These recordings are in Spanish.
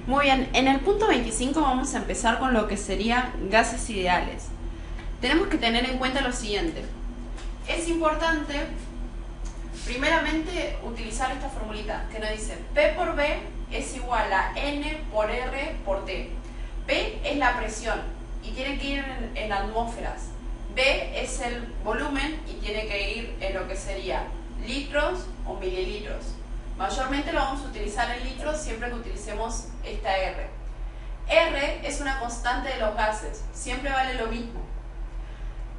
Muy bien, en el punto 25 vamos a empezar con lo que serían gases ideales. Tenemos que tener en cuenta lo siguiente. Es importante, primeramente, utilizar esta formulita que nos dice P por B es igual a N por R por T. P es la presión y tiene que ir en atmósferas. B es el volumen y tiene que ir en lo que sería litros o mililitros. Mayormente lo vamos a utilizar en litros siempre que utilicemos esta R. R es una constante de los gases, siempre vale lo mismo.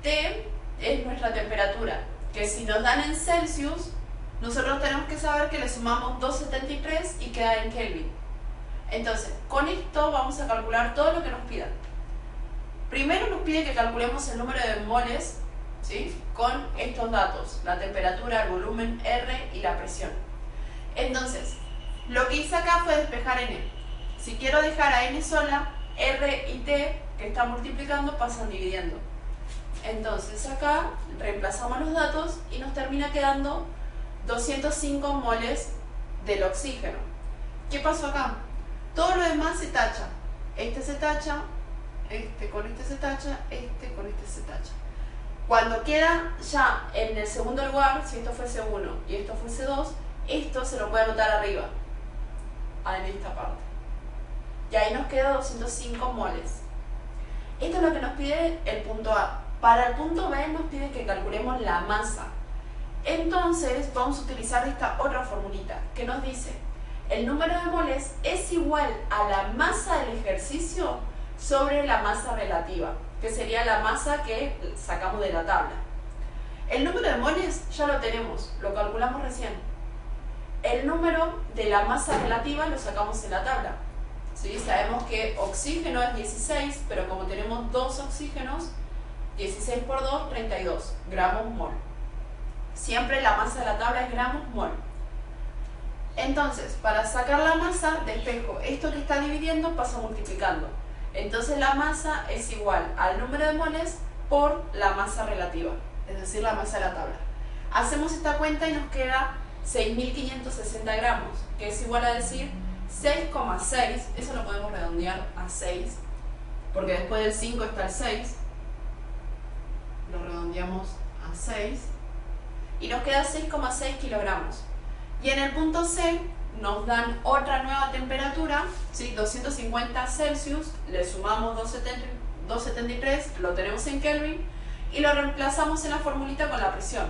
T es nuestra temperatura, que si nos dan en Celsius, nosotros tenemos que saber que le sumamos 273 y queda en Kelvin. Entonces, con esto vamos a calcular todo lo que nos pidan. Primero nos pide que calculemos el número de moles, ¿sí?, con estos datos, la temperatura, el volumen, R y la presión. Entonces, lo que hice acá fue despejar N. Si quiero dejar a N sola, R y T, que están multiplicando, pasan dividiendo. Entonces acá reemplazamos los datos y nos termina quedando 205 moles del oxígeno. ¿Qué pasó acá? Todo lo demás se tacha. Este se tacha, este con este se tacha, este con este se tacha. Cuando queda ya en el segundo lugar, si esto fuese 1 y esto fuese 2, esto se lo puede anotar arriba, en esta parte. Y ahí nos queda 205 moles. Esto es lo que nos pide el punto A. Para el punto B nos pide que calculemos la masa. Entonces vamos a utilizar esta otra formulita que nos dice el número de moles es igual a la masa del ejercicio sobre la masa relativa, que sería la masa que sacamos de la tabla. El número de moles ya lo tenemos, lo calculamos recién. El número de la masa relativa lo sacamos en la tabla. ¿Sí? Sabemos que oxígeno es 16, pero como tenemos dos oxígenos, 16 por 2, 32 gramos mol. Siempre la masa de la tabla es gramos mol. Entonces, para sacar la masa, despejo. Esto que está dividiendo pasa multiplicando. Entonces la masa es igual al número de moles por la masa relativa, es decir, la masa de la tabla. Hacemos esta cuenta y nos queda 6.560 gramos, que es igual a decir 6,6, eso lo podemos redondear a 6, porque después del 5 está el 6, lo redondeamos a 6, y nos queda 6,6 kilogramos. Y en el punto C nos dan otra nueva temperatura, ¿sí?, 250 Celsius, le sumamos 273, lo tenemos en Kelvin, y lo reemplazamos en la formulita con la presión.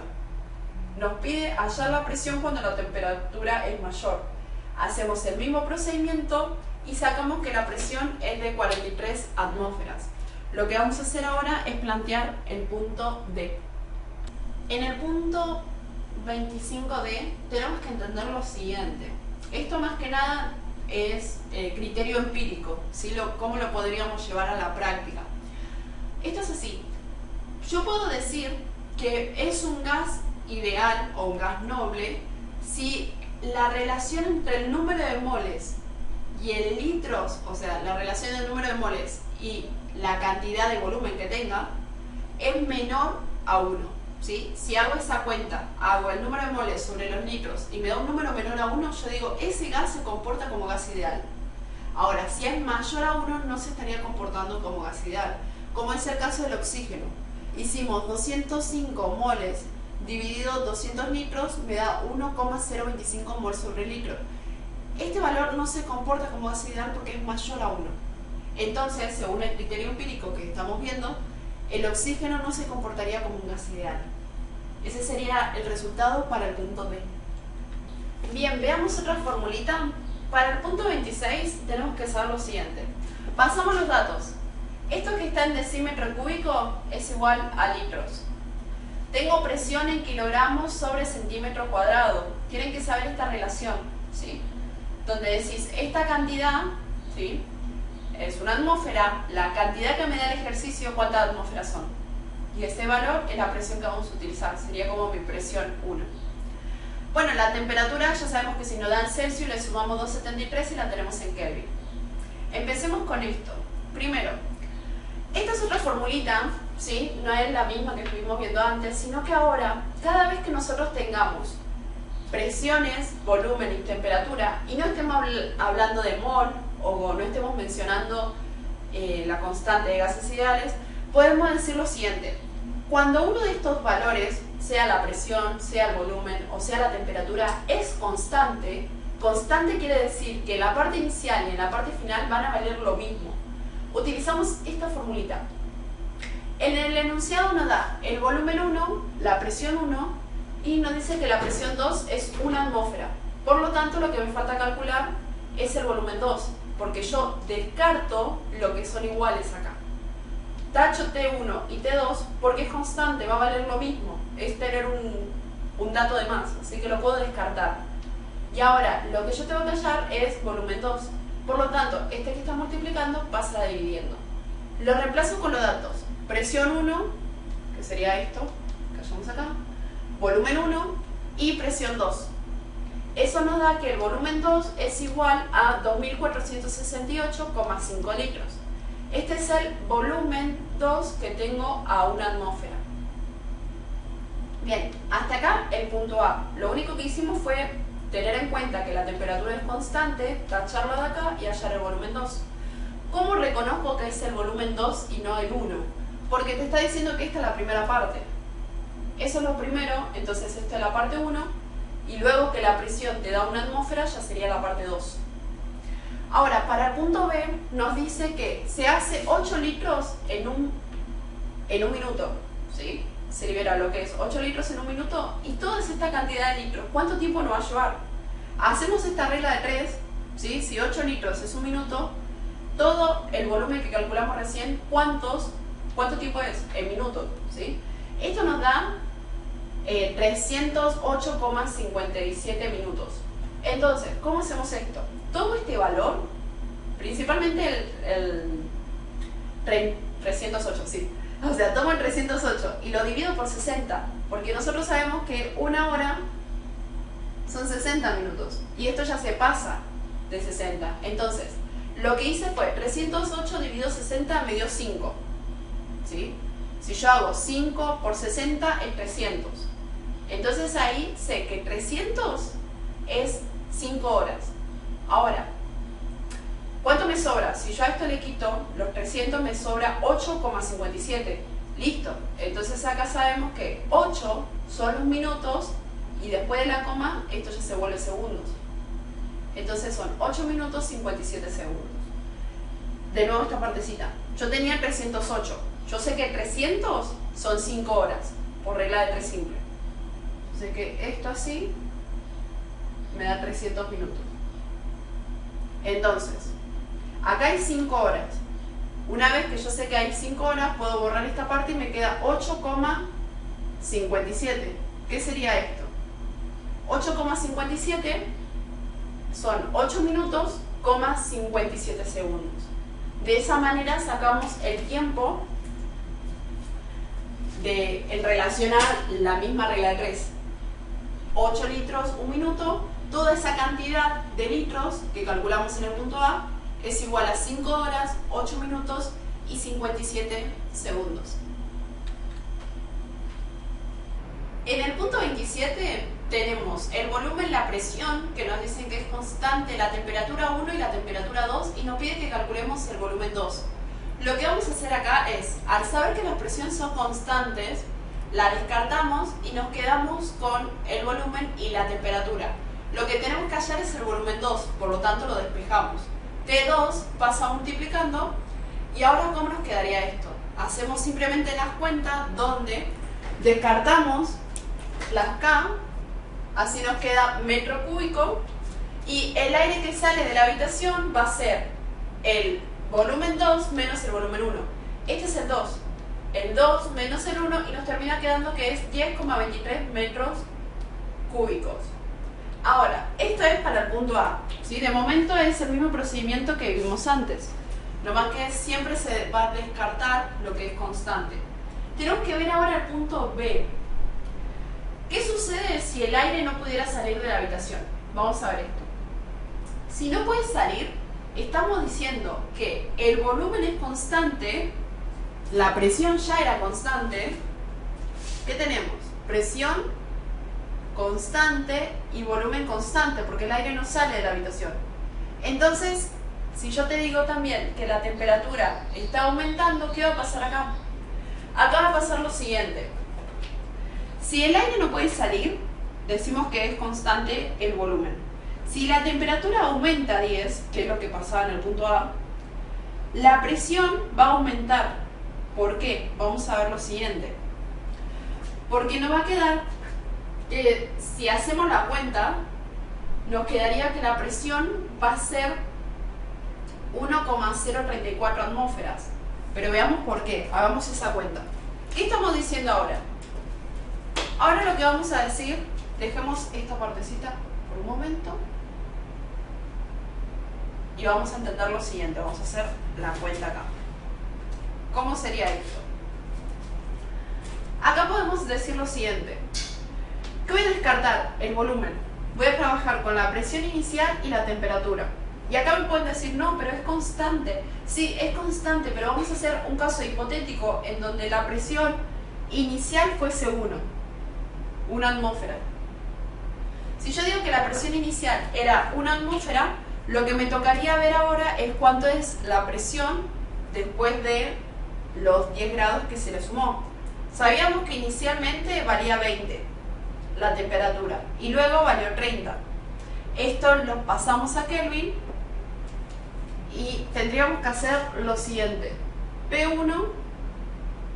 Nos pide hallar la presión cuando la temperatura es mayor. Hacemos el mismo procedimiento y sacamos que la presión es de 43 atmósferas. Lo que vamos a hacer ahora es plantear el punto D. En el punto 25D tenemos que entender lo siguiente. Esto más que nada es criterio empírico, ¿sí? ¿Cómo lo podríamos llevar a la práctica? Esto es así. Yo puedo decir que es un gas ideal o un gas noble si la relación entre el número de moles y el litros, o sea, la relación del número de moles y la cantidad de volumen que tenga, es menor a 1, ¿sí? Si hago esa cuenta, hago el número de moles sobre los litros y me da un número menor a 1, yo digo, ese gas se comporta como gas ideal. Ahora, si es mayor a 1, no se estaría comportando como gas ideal, como es el caso del oxígeno. Hicimos 205 moles dividido 200 litros, me da 1,025 mol sobre litro. Este valor no se comporta como gas ideal porque es mayor a 1. Entonces, según el criterio empírico que estamos viendo, el oxígeno no se comportaría como un gas ideal. Ese sería el resultado para el punto D. Bien, veamos otra formulita. Para el punto 26 tenemos que saber lo siguiente. Pasamos los datos. Esto que está en decímetro cúbico es igual a litros. Tengo presión en kilogramos sobre centímetro cuadrado. Tienen que saber esta relación, ¿sí? Donde decís, esta cantidad, ¿sí?, es una atmósfera, la cantidad que me da el ejercicio, ¿cuántas atmósferas son? Y ese valor es la presión que vamos a utilizar, sería como mi presión 1. Bueno, la temperatura ya sabemos que si nos dan Celsius le sumamos 273 y la tenemos en Kelvin. Empecemos con esto. Primero, esta es otra formulita, ¿sí? No es la misma que estuvimos viendo antes, sino que ahora, cada vez que nosotros tengamos presiones, volumen y temperatura, y no estemos hablando de mol o no estemos mencionando la constante de gases ideales, podemos decir lo siguiente. Cuando uno de estos valores, sea la presión, sea el volumen o sea la temperatura, es constante, constante quiere decir que en la parte inicial y en la parte final van a valer lo mismo. Utilizamos esta formulita. En el enunciado nos da el volumen 1, la presión 1 y nos dice que la presión 2 es una atmósfera. Por lo tanto, lo que me falta calcular es el volumen 2, porque yo descarto lo que son iguales acá. Tacho T1 y T2 porque es constante, va a valer lo mismo, es tener un dato de más, así que lo puedo descartar. Y ahora, lo que yo tengo que hallar es volumen 2, por lo tanto, este que está multiplicando pasa dividiendo. Lo reemplazo con los datos, presión 1, que sería esto, que hallamos acá, volumen 1 y presión 2. Eso nos da que el volumen 2 es igual a 2.468,5 litros. Este es el volumen 2 que tengo a una atmósfera. Bien, hasta acá el punto A. Lo único que hicimos fue tener en cuenta que la temperatura es constante, tacharlo de acá y hallar el volumen 2. ¿Cómo reconozco que es el volumen 2 y no el 1? Porque te está diciendo que esta es la primera parte. Eso es lo primero, entonces esta es la parte 1, y luego que la presión te da una atmósfera ya sería la parte 2. Ahora, para el punto B nos dice que se hace 8 litros en un minuto, ¿sí? Se libera lo que es 8 litros en un minuto y toda esta cantidad de litros, ¿cuánto tiempo nos va a llevar? Hacemos esta regla de 3, ¿sí? Si 8 litros es un minuto, todo el volumen que calculamos recién, ¿cuánto tiempo es? En minutos, ¿sí? Esto nos da 308,57 minutos. Entonces, ¿cómo hacemos esto? Tomo este valor, principalmente el 308, sí. O sea, tomo el 308 y lo divido por 60, porque nosotros sabemos que una hora son 60 minutos y esto ya se pasa de 60. Entonces, lo que hice fue 308 dividido 60 me dio 5, ¿sí? Si yo hago 5 por 60 es 300. Entonces ahí sé que 300 es 5 horas. Ahora, ¿cuánto me sobra? Si yo a esto le quito los 300 me sobra 8,57. Listo. Entonces acá sabemos que 8 son los minutos y después de la coma esto ya se vuelve segundos. Entonces son 8 minutos 57 segundos. De nuevo esta partecita. Yo tenía 308. Yo sé que 300 son 5 horas, por regla de 3 simple. Sé que esto así me da 300 minutos. Entonces, acá hay 5 horas. Una vez que yo sé que hay 5 horas, puedo borrar esta parte y me queda 8,57. ¿Qué sería esto? 8,57 son 8 minutos, 57 segundos. De esa manera sacamos el tiempo en relación a la misma regla de 3. 8 litros, 1 minuto, toda esa cantidad de litros que calculamos en el punto A es igual a 5 horas, 8 minutos y 57 segundos. En el punto 27 tenemos el volumen, la presión, que nos dicen que es constante, la temperatura 1 y la temperatura 2, y nos pide que calculemos el volumen 2. Lo que vamos a hacer acá es, al saber que las presiones son constantes, la descartamos y nos quedamos con el volumen y la temperatura. Lo que tenemos que hallar es el volumen 2, por lo tanto lo despejamos. T2 pasa multiplicando, y ahora ¿cómo nos quedaría esto? Hacemos simplemente las cuentas donde descartamos las K, así nos queda metro cúbico, y el aire que sale de la habitación va a ser el volumen 2 menos el volumen 1. Este es el 2. El 2 menos el 1 y nos termina quedando que es 10,23 metros cúbicos. Ahora, esto es para el punto A, ¿sí? De momento es el mismo procedimiento que vimos antes. Lo más que siempre se va a descartar lo que es constante. Tenemos que ver ahora el punto B. ¿Qué sucede si el aire no pudiera salir de la habitación? Vamos a ver esto. Si no puede salir, estamos diciendo que el volumen es constante, la presión ya era constante. ¿Qué tenemos? Presión constante y volumen constante, porque el aire no sale de la habitación. Entonces, si yo te digo también que la temperatura está aumentando, ¿qué va a pasar acá? Acá va a pasar lo siguiente. Si el aire no puede salir, decimos que es constante el volumen. Si la temperatura aumenta a 10, que es lo que pasaba en el punto A, la presión va a aumentar. ¿Por qué? Vamos a ver lo siguiente. Porque nos va a quedar que si hacemos la cuenta, nos quedaría que la presión va a ser 1,034 atmósferas. Pero veamos por qué. Hagamos esa cuenta. ¿Qué estamos diciendo ahora? Ahora lo que vamos a decir, dejemos esta partecita por un momento y vamos a entender lo siguiente. Vamos a hacer la cuenta acá. ¿Cómo sería esto? Acá podemos decir lo siguiente. ¿Qué voy a descartar? El volumen. Voy a trabajar con la presión inicial y la temperatura. Y acá me pueden decir, no, pero es constante. Sí, es constante, pero vamos a hacer un caso hipotético en donde la presión inicial fuese 1 atmósfera. Si yo digo que la presión inicial era 1 atmósfera, lo que me tocaría ver ahora es cuánto es la presión después de los 10 grados que se le sumó. Sabíamos que inicialmente valía 20 la temperatura y luego valió 30. Esto lo pasamos a Kelvin y tendríamos que hacer lo siguiente. P1,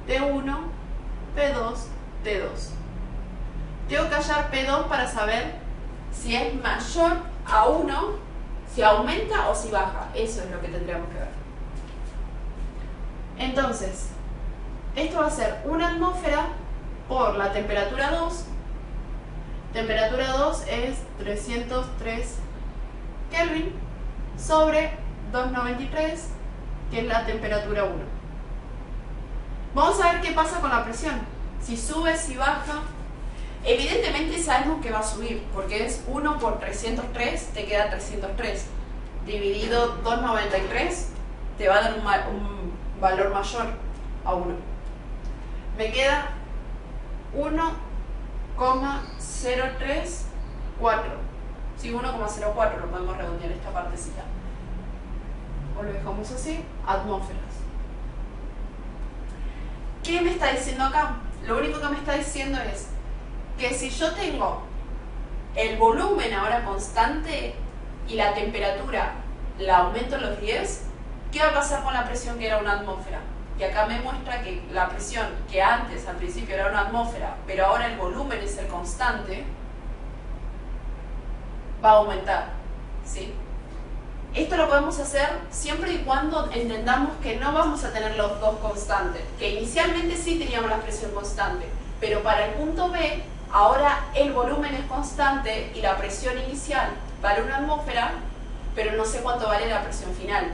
T1, P2, T2. Tengo que hallar P2 para saber si es mayor a 1, si aumenta o si baja. Eso es lo que tendríamos que ver. Entonces, esto va a ser 1 atmósfera por la temperatura 2. Temperatura 2 es 303 Kelvin sobre 293, que es la temperatura 1. Vamos a ver qué pasa con la presión. Si sube, si baja. Evidentemente sabemos que va a subir, porque es 1 por 303, te queda 303. Dividido 293, te va a dar un valor mayor a 1. Me queda 1,034. Sí, 1,04 lo podemos redondear esta partecita. O lo dejamos así, atmósferas. ¿Qué me está diciendo acá? Lo único que me está diciendo es que si yo tengo el volumen ahora constante y la temperatura la aumento a los 10, ¿qué va a pasar con la presión que era 1 atmósfera? Y acá me muestra que la presión que antes al principio era 1 atmósfera, pero ahora el volumen es el constante, va a aumentar, ¿sí? Esto lo podemos hacer siempre y cuando entendamos que no vamos a tener los dos constantes, que inicialmente sí teníamos la presión constante, pero para el punto B, ahora el volumen es constante y la presión inicial vale 1 atmósfera, pero no sé cuánto vale la presión final,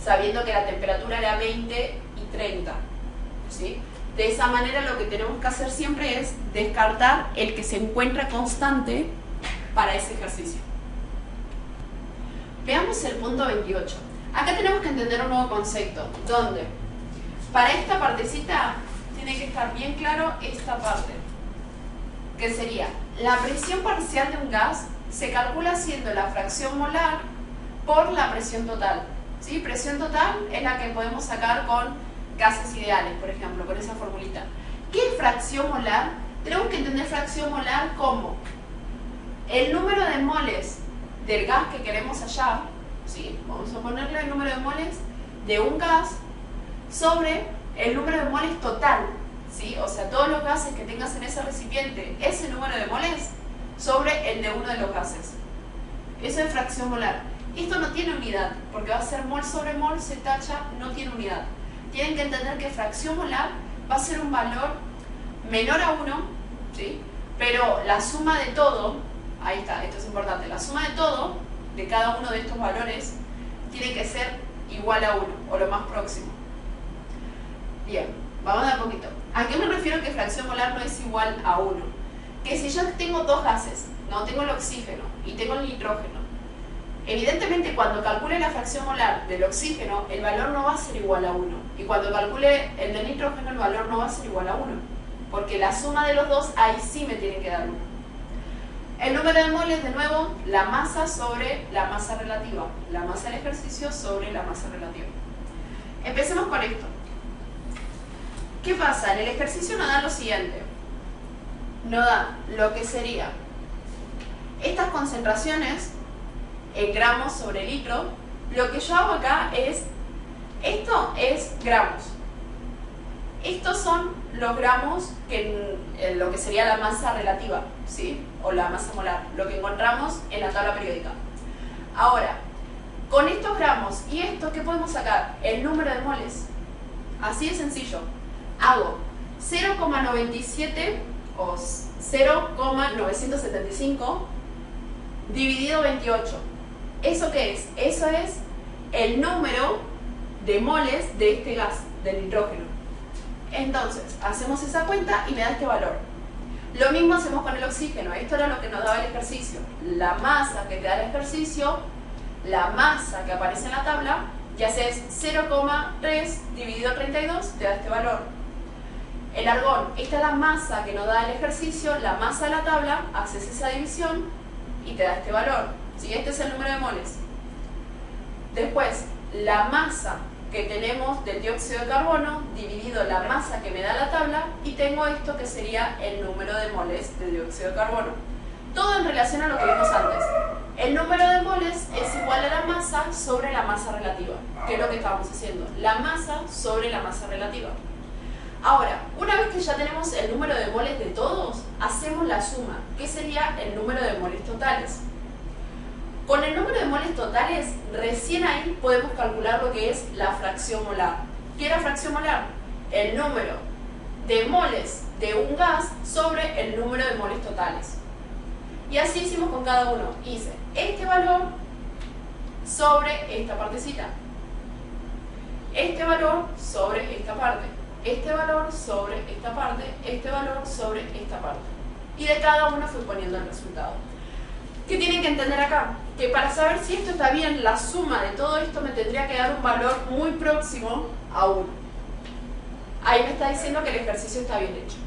sabiendo que la temperatura era 20 y 30, ¿sí? De esa manera lo que tenemos que hacer siempre es descartar el que se encuentra constante para ese ejercicio. Veamos el punto 28. Acá tenemos que entender un nuevo concepto, donde para esta partecita tiene que estar bien claro esta parte, que sería la presión parcial de un gas se calcula haciendo la fracción molar por la presión total, ¿sí? Presión total es la que podemos sacar con gases ideales, por ejemplo, con esa formulita. ¿Qué es fracción molar? Tenemos que entender fracción molar como el número de moles del gas que queremos hallar, ¿sí? Vamos a ponerle el número de moles de un gas sobre el número de moles total, ¿sí? O sea, todos los gases que tengas en ese recipiente, ese número de moles sobre el de uno de los gases. Eso es fracción molar. Esto no tiene unidad, porque va a ser mol sobre mol, se tacha, no tiene unidad. Tienen que entender que fracción molar va a ser un valor menor a 1, ¿sí? Pero la suma de todo, ahí está, esto es importante, la suma de todo, de cada uno de estos valores, tiene que ser igual a 1, o lo más próximo. Bien, vamos a dar un poquito. ¿A qué me refiero que fracción molar no es igual a 1? Que si yo tengo dos gases, no tengo el oxígeno y tengo el nitrógeno, evidentemente cuando calcule la fracción molar del oxígeno, el valor no va a ser igual a 1. Y cuando calcule el del nitrógeno, el valor no va a ser igual a 1. Porque la suma de los dos, ahí sí me tiene que dar 1. El número de moles, de nuevo, la masa sobre la masa relativa. La masa del ejercicio sobre la masa relativa. Empecemos con esto. ¿Qué pasa? En el ejercicio nos da lo siguiente. Nos da lo que sería estas concentraciones en gramos sobre litro. Lo que yo hago acá es, esto es gramos. Estos son los gramos que en lo que sería la masa relativa, ¿sí? O la masa molar, lo que encontramos en la tabla periódica. Ahora, con estos gramos y esto, ¿qué podemos sacar? El número de moles. Así de sencillo. Hago 0,97 o 0,975 dividido 28. ¿Eso qué es? Eso es el número de moles de este gas, del nitrógeno. Entonces, hacemos esa cuenta y me da este valor. Lo mismo hacemos con el oxígeno. Esto era lo que nos daba el ejercicio. La masa que te da el ejercicio, la masa que aparece en la tabla, y haces 0,3 dividido 32, te da este valor. El argón, esta es la masa que nos da el ejercicio, la masa de la tabla, haces esa división y te da este valor. ¿Sí? Este es el número de moles. Después, la masa que tenemos del dióxido de carbono dividido la masa que me da la tabla, y tengo esto que sería el número de moles de dióxido de carbono. Todo en relación a lo que vimos antes. El número de moles es igual a la masa sobre la masa relativa, que es lo que estábamos haciendo, la masa sobre la masa relativa. Ahora, una vez que ya tenemos el número de moles de todos, hacemos la suma, que sería el número de moles totales. Con el número de moles totales, recién ahí podemos calcular lo que es la fracción molar. ¿Qué es la fracción molar? El número de moles de un gas sobre el número de moles totales. Y así hicimos con cada uno. Hice este valor sobre esta partecita, este valor sobre esta parte, este valor sobre esta parte, este valor sobre esta parte. Y de cada uno fui poniendo el resultado. ¿Qué tienen que entender acá? Que para saber si esto está bien, la suma de todo esto me tendría que dar un valor muy próximo a 1. Ahí me está diciendo que el ejercicio está bien hecho.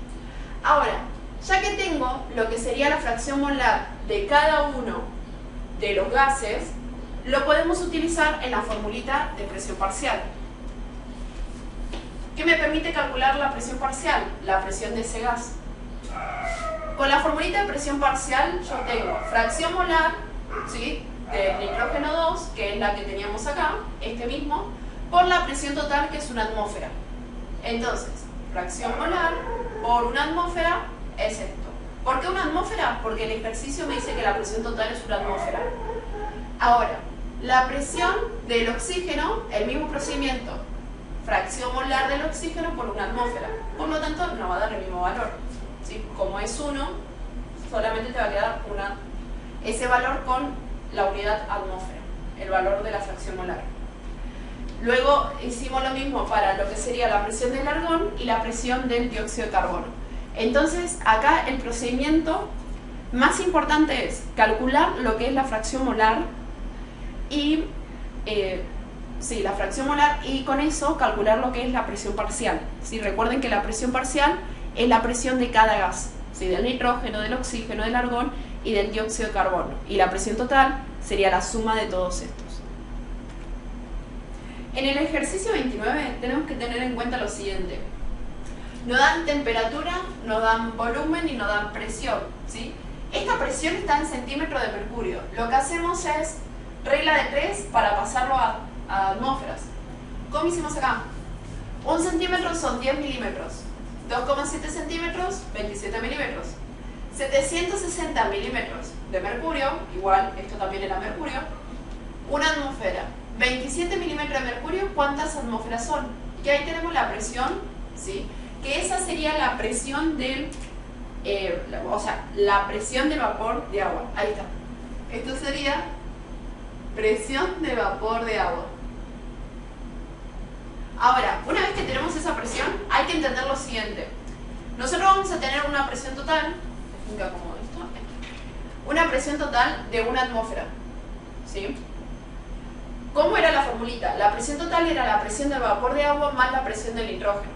Ahora, ya que tengo lo que sería la fracción molar de cada uno de los gases, lo podemos utilizar en la formulita de presión parcial. ¿Qué me permite calcular la presión parcial? La presión de ese gas. Con la formulita de presión parcial yo tengo fracción molar, ¿sí?, del nitrógeno 2, que es la que teníamos acá, este mismo, por la presión total, que es una atmósfera. Entonces, fracción molar por una atmósfera es esto. ¿Por qué una atmósfera? Porque el ejercicio me dice que la presión total es una atmósfera. Ahora, la presión del oxígeno, el mismo procedimiento. Fracción molar del oxígeno por una atmósfera. Por lo tanto, no va a dar el mismo valor. ¿Sí? Como es 1, solamente te va a quedar ese valor con la unidad atmósfera, el valor de la fracción molar. Luego hicimos lo mismo para lo que sería la presión del argón y la presión del dióxido de carbono. Entonces, acá el procedimiento más importante es calcular lo que es la fracción molar y la fracción molar, y con eso calcular lo que es la presión parcial. ¿Sí? Recuerden que la presión parcial es la presión de cada gas, ¿sí?, del nitrógeno, del oxígeno, del argón y del dióxido de carbono. Y la presión total sería la suma de todos estos. En el ejercicio 29 tenemos que tener en cuenta lo siguiente. Nos dan temperatura, nos dan volumen y nos dan presión, ¿sí? Esta presión está en centímetros de mercurio. Lo que hacemos es regla de 3 para pasarlo a atmósferas. ¿Cómo hicimos acá? 1 centímetro son 10 milímetros. 2,7 centímetros, 27 milímetros. 760 milímetros de mercurio, igual, esto también era mercurio. Una atmósfera. 27 milímetros de mercurio, ¿cuántas atmósferas son? Y ahí tenemos la presión, ¿sí?, que esa sería la presión del, la presión del vapor de agua. Ahí está. Esto sería presión de vapor de agua. Ahora, una vez que tenemos esa presión, hay que entender lo siguiente. Nosotros vamos a tener una presión total, una presión total de una atmósfera, ¿sí? ¿Cómo era la formulita? La presión total era la presión del vapor de agua más la presión del nitrógeno.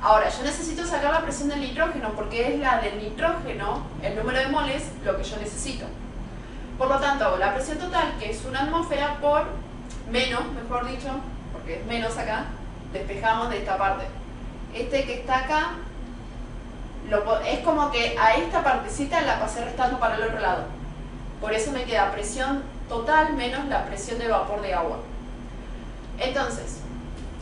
Ahora, yo necesito sacar la presión del nitrógeno porque es la del nitrógeno, el número de moles, lo que yo necesito. Por lo tanto, la presión total, que es una atmósfera por menos, mejor dicho, porque es menos acá, despejamos de esta parte. Este que está acá, es como que a esta partecita la pasé restando para el otro lado. Por eso me queda presión total menos la presión de vapor de agua. Entonces,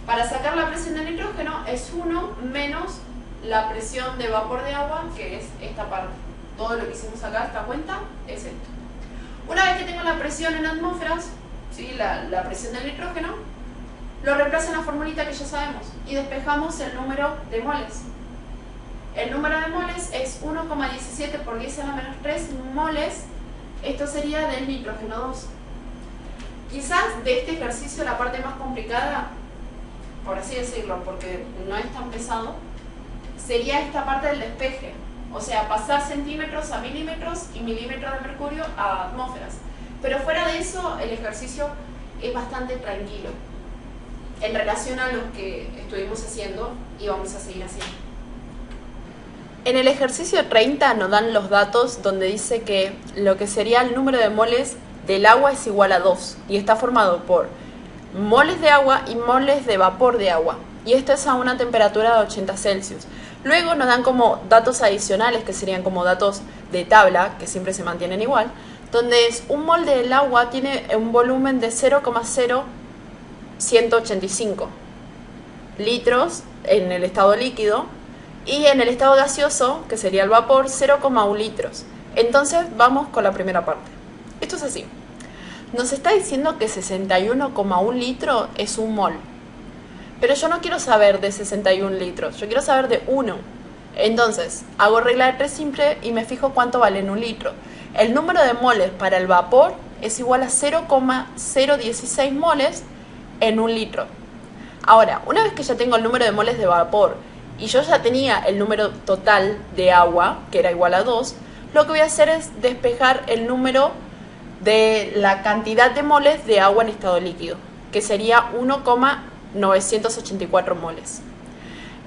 para sacar la presión del nitrógeno es 1 menos la presión de vapor de agua, que es esta parte. Todo lo que hicimos acá, esta cuenta, es esto. Una vez que tengo la presión en atmósferas, ¿sí? la presión del nitrógeno, lo reemplazo en la formulita que ya sabemos y despejamos el número de moles. El número de moles es 1,17 por 10 a la menos 3 moles. Esto sería del nitrógeno 2. Quizás de este ejercicio la parte más complicada, por así decirlo, porque no es tan pesado, sería esta parte del despeje. O sea, pasar centímetros a milímetros y milímetros de mercurio a atmósferas. Pero fuera de eso, el ejercicio es bastante tranquilo en relación a lo que estuvimos haciendo y vamos a seguir haciendo. En el ejercicio 30 nos dan los datos donde dice que lo que sería el número de moles del agua es igual a 2 y está formado por moles de agua y moles de vapor de agua. Y esto es a una temperatura de 80 Celsius. Luego nos dan como datos adicionales, que serían como datos de tabla, que siempre se mantienen igual, donde es un mol del agua tiene un volumen de 0,0185 litros en el estado líquido y en el estado gaseoso, que sería el vapor, 0,1 litros. Entonces vamos con la primera parte. Esto es así. Nos está diciendo que 61,1 litros es un mol. Pero yo no quiero saber de 61 litros, yo quiero saber de 1. Entonces, hago regla de 3 simple y me fijo cuánto vale en un litro. El número de moles para el vapor es igual a 0,016 moles en un litro. Ahora, una vez que ya tengo el número de moles de vapor y yo ya tenía el número total de agua, que era igual a 2, lo que voy a hacer es despejar el número de la cantidad de moles de agua en estado líquido, que sería 1,984 moles.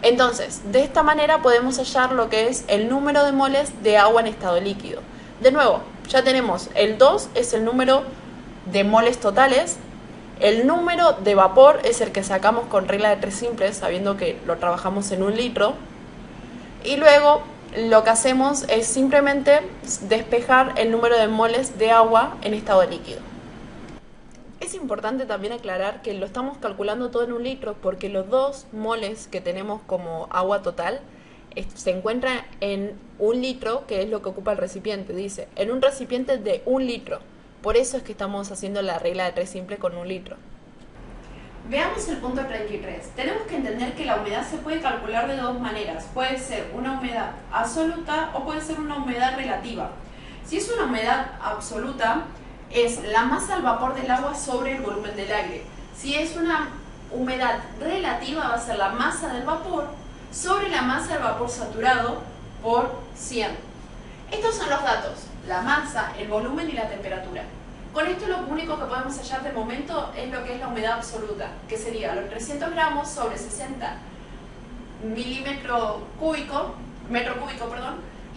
Entonces, de esta manera podemos hallar lo que es el número de moles de agua en estado líquido. De nuevo, ya tenemos el 2 es el número de moles totales, el número de vapor es el que sacamos con regla de 3 simples, sabiendo que lo trabajamos en un litro, y luego lo que hacemos es simplemente despejar el número de moles de agua en estado líquido. Es importante también aclarar que lo estamos calculando todo en un litro porque los 2 moles que tenemos como agua total se encuentran en 1 litro, que es lo que ocupa el recipiente. Dice, en un recipiente de 1 litro. Por eso es que estamos haciendo la regla de 3 simple con 1 litro. Veamos el punto 33. Tenemos que entender que la humedad se puede calcular de dos maneras. Puede ser una humedad absoluta o puede ser una humedad relativa. Si es una humedad absoluta, es la masa al vapor del agua sobre el volumen del aire. Si es una humedad relativa, va a ser la masa del vapor sobre la masa del vapor saturado por 100. Estos son los datos, la masa, el volumen y la temperatura. Con esto lo único que podemos hallar de momento es lo que es la humedad absoluta, que sería los 300 gramos sobre 60 metro cúbico,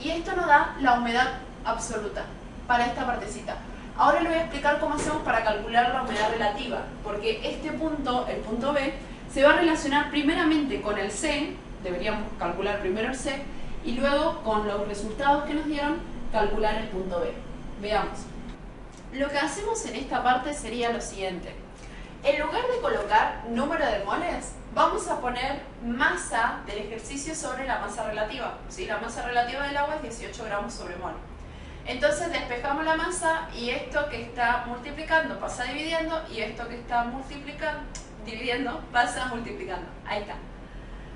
y esto nos da la humedad absoluta para esta partecita. Ahora le voy a explicar cómo hacemos para calcular la humedad relativa, porque este punto, el punto B, se va a relacionar primeramente con el C, deberíamos calcular primero el C, y luego con los resultados que nos dieron, calcular el punto B. Veamos. Lo que hacemos en esta parte sería lo siguiente. En lugar de colocar número de moles, vamos a poner masa del ejercicio sobre la masa relativa. ¿Sí? La masa relativa del agua es 18 gramos sobre mol. Entonces despejamos la masa y esto que está multiplicando pasa dividiendo y esto que está dividiendo pasa multiplicando. Ahí está.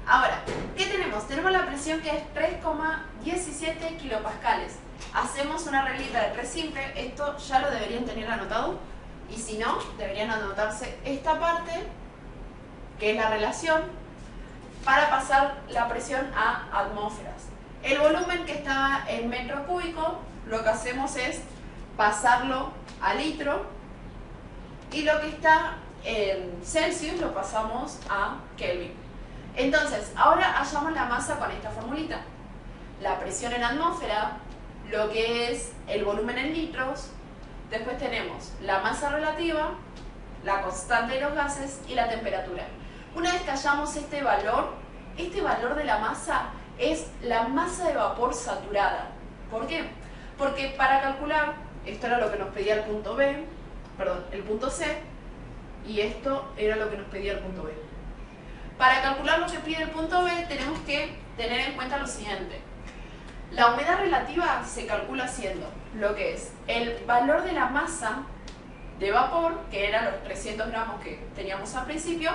Ahora, ¿qué tenemos? Tenemos la presión que es 3,17 kilopascales. Hacemos una reglita de 3 simple, esto ya lo deberían tener anotado y si no, deberían anotarse esta parte, que es la relación, para pasar la presión a atmósferas. El volumen que estaba en metro cúbico, lo que hacemos es pasarlo a litro y lo que está en Celsius lo pasamos a Kelvin. Entonces, ahora hallamos la masa con esta formulita. La presión en atmósfera, lo que es el volumen en litros, después tenemos la masa relativa, la constante de los gases y la temperatura. Una vez que hallamos este valor de la masa es la masa de vapor saturada. ¿Por qué? Porque para calcular, esto era lo que nos pedía el punto B, perdón, el punto C, y esto era lo que nos pedía el punto B. Para calcular lo que pide el punto B tenemos que tener en cuenta lo siguiente. La humedad relativa se calcula haciendo lo que es el valor de la masa de vapor, que eran los 300 gramos que teníamos al principio,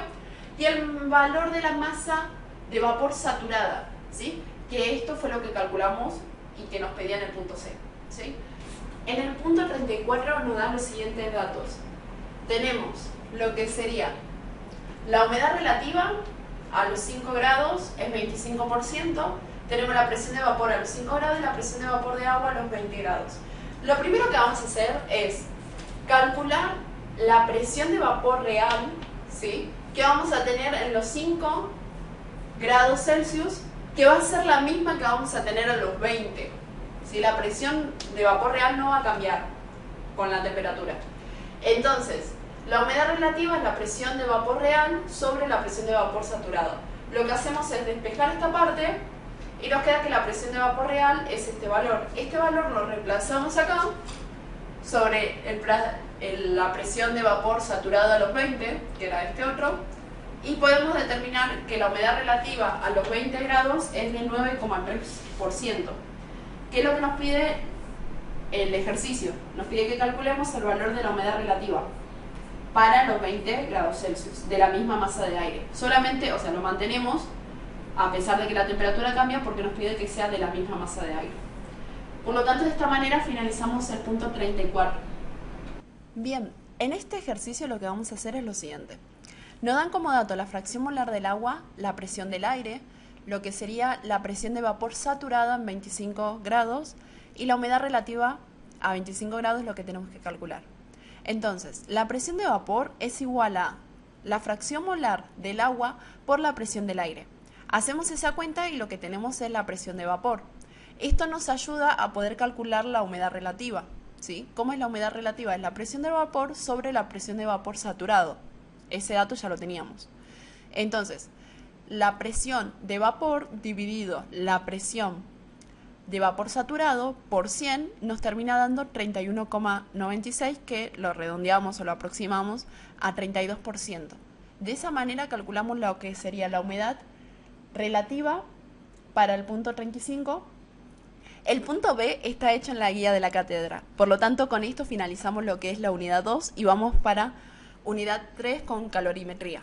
y el valor de la masa de vapor saturada, ¿sí? Que esto fue lo que calculamos y que nos pedían el punto C, ¿sí? En el punto 34 nos dan los siguientes datos. Tenemos lo que sería la humedad relativa a los 5 grados es 25%, tenemos la presión de vapor a los 5 grados y la presión de vapor de agua a los 20 grados. Lo primero que vamos a hacer es calcular la presión de vapor real, ¿sí? Que vamos a tener en los 5 grados Celsius, que va a ser la misma que vamos a tener a los 20. ¿Sí? La presión de vapor real no va a cambiar con la temperatura. Entonces, la humedad relativa es la presión de vapor real sobre la presión de vapor saturado. Lo que hacemos es despejar esta parte y nos queda que la presión de vapor real es este valor. Este valor lo reemplazamos acá sobre la presión de vapor saturado a los 20, que era este otro, y podemos determinar que la humedad relativa a los 20 grados es del 9,3%. ¿Qué es lo que nos pide el ejercicio? Nos pide que calculemos el valor de la humedad relativa para los 20 grados Celsius de la misma masa de aire. Solamente, o sea, lo mantenemos a pesar de que la temperatura cambia porque nos pide que sea de la misma masa de aire. Por lo tanto, de esta manera finalizamos el punto 34. Bien, en este ejercicio lo que vamos a hacer es lo siguiente. Nos dan como dato la fracción molar del agua, la presión del aire, lo que sería la presión de vapor saturada en 25 grados y la humedad relativa a 25 grados es lo que tenemos que calcular. Entonces, la presión de vapor es igual a la fracción molar del agua por la presión del aire. Hacemos esa cuenta y lo que tenemos es la presión de vapor. Esto nos ayuda a poder calcular la humedad relativa, ¿sí? ¿Cómo es la humedad relativa? Es la presión de vapor sobre la presión de vapor saturado. Ese dato ya lo teníamos. Entonces, la presión de vapor dividido la presión de vapor saturado por 100 nos termina dando 31,96, que lo redondeamos o lo aproximamos a 32%. De esa manera calculamos lo que sería la humedad relativa para el punto 35. El punto B está hecho en la guía de la cátedra. Por lo tanto, con esto finalizamos lo que es la unidad 2 y vamos para unidad 3 con calorimetría.